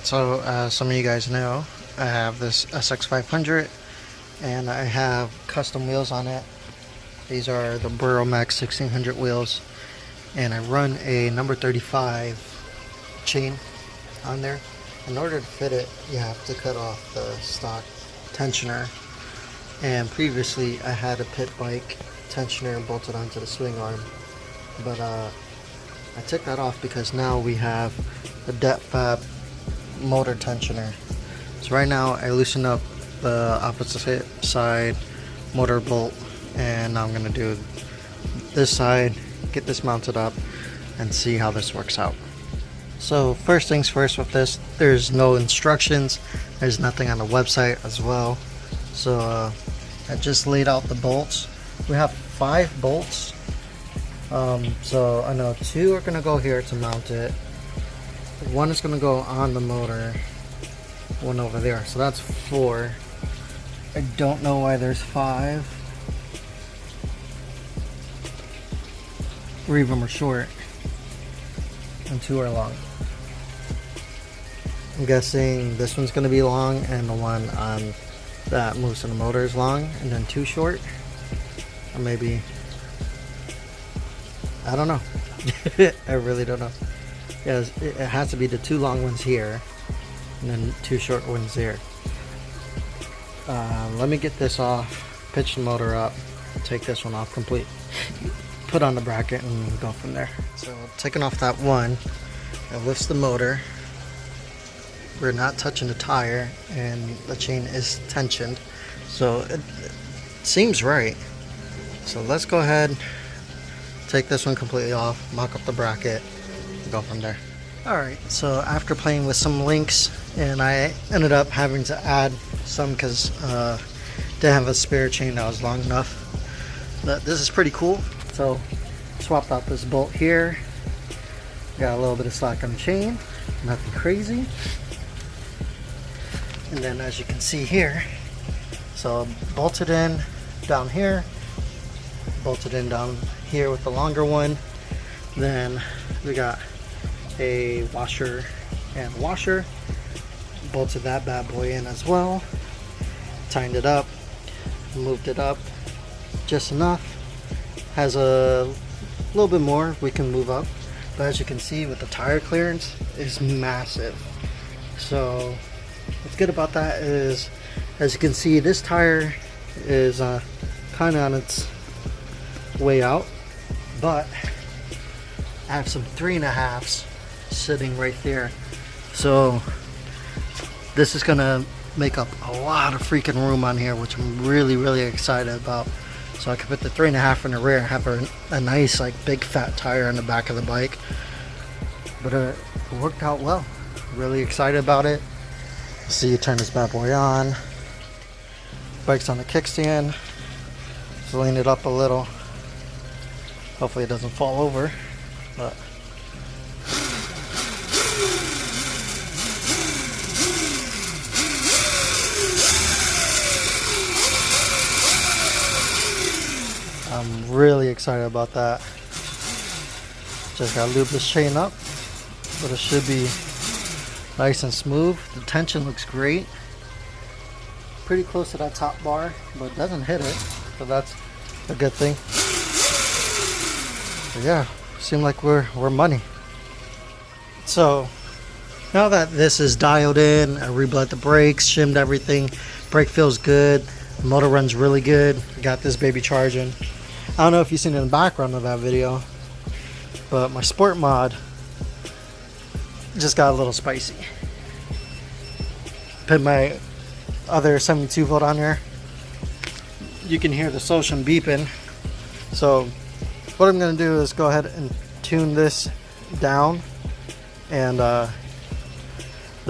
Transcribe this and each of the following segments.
So as some of you guys know, I have this Sx500 and I have custom wheels on it. These are the Max 1600 wheels, and I run a number 35 chain on there. In order to fit it, you have to cut off the stock tensioner, and previously I had a pit bike tensioner bolted onto the swing arm, but I took that off because now we have the DETFAB motor tensioner. So right now I loosen up the opposite side motor bolt, and now I'm going to do this side, get this mounted up, and see how this works out. So first things first with this, there's no instructions, there's nothing on the website as well. So I just laid out the bolts. We have 5 bolts, so I know 2 are going to go here to mount it, 1 is going to go on the motor, 1 over there, so that's 4. I don't know why there's 5. 3 of them are short and 2 are long. I'm guessing this one's going to be long and the one on that moves to the motor is long, and then 2 short, or maybe, I don't know. I really don't know. Yeah, it has to be the 2 long ones here and then 2 short ones there. Let me get this off, pitch the motor up, take this one off complete, put on the bracket, and go from there. So taking off that one, it lifts the motor. We're not touching the tire, and the chain is tensioned, so it seems right. So let's go ahead, take this one completely off, mock up the bracket, and go from there. Alright, so after playing with some links, and I ended up having to add some because didn't have a spare chain that was long enough. But this is pretty cool. So swapped out this bolt here, got a little bit of slack on the chain, nothing crazy. And then as you can see here, so bolted in down here, bolted in down here with the longer one. Then we got a washer and washer, bolted that bad boy in as well, tightened it up, moved it up just enough. Has a little bit more we can move up, but as you can see with the tire clearance is massive. So what's good about that is, as you can see, this tire is kind of on its way out, but I have some 3.5s sitting right there, so this is gonna make up a lot of freaking room on here, which I'm really excited about. So I can put the 3.5 in the rear, have a nice like big fat tire on the back of the bike. But it worked out well. Really excited about it. See, you turn this bad boy on. Bike's on the kickstand. Just lean it up a little. Hopefully it doesn't fall over. But I'm really excited about that. Just gotta lube this chain up, but it should be nice and smooth. The tension looks great. Pretty close to that top bar, but it doesn't hit it, so that's a good thing. But yeah, seem like we're money. So now that this is dialed in, I rebled the brakes, shimmed everything. Brake feels good. The motor runs really good. Got this baby charging. I don't know if you've seen it in the background of that video, but my sport mod just got a little spicy. Put my other 72 volt on there. You can hear the Social beeping. So what I'm going to do is go ahead and tune this down. And the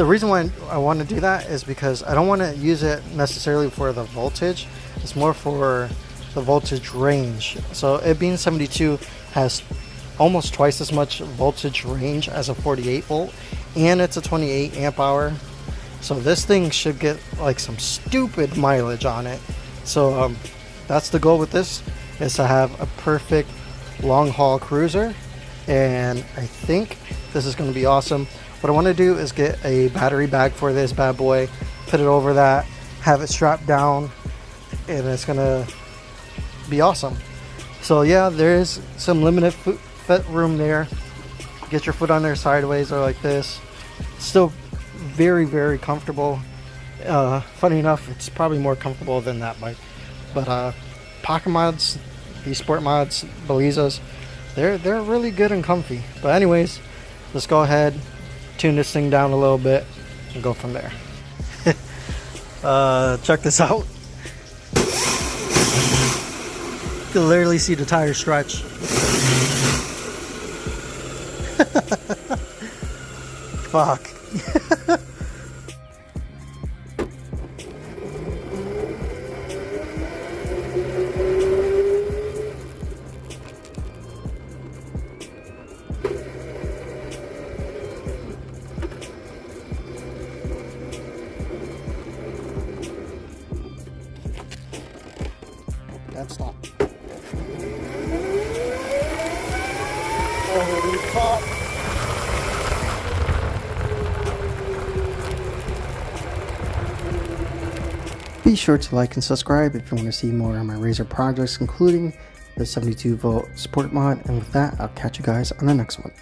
reason why I want to do that is because I don't want to use it necessarily for the voltage. It's more for the voltage range. So it being 72 has almost twice as much voltage range as a 48 volt, and it's a 28 amp hour. So this thing should get like some stupid mileage on it. So that's the goal with this, is to have a perfect long haul cruiser, and I think this is going to be awesome. What I want to do is get a battery bag for this bad boy, put it over that, have it strapped down, and it's going to be awesome. So yeah, there is some limited foot room there. Get your foot on there sideways or like this. Still very, very comfortable. Funny enough, it's probably more comfortable than that bike. But pocket mods, these sport mods, Belizas, they're really good and comfy. But anyways, let's go ahead, tune this thing down a little bit, and go from there. Check this out. You can literally see the tire stretch. Fuck. That's not. Holy fuck. Be sure to like and subscribe if you want to see more of my Razor projects, including the 72 volt sport mod. And with that, I'll catch you guys on the next one.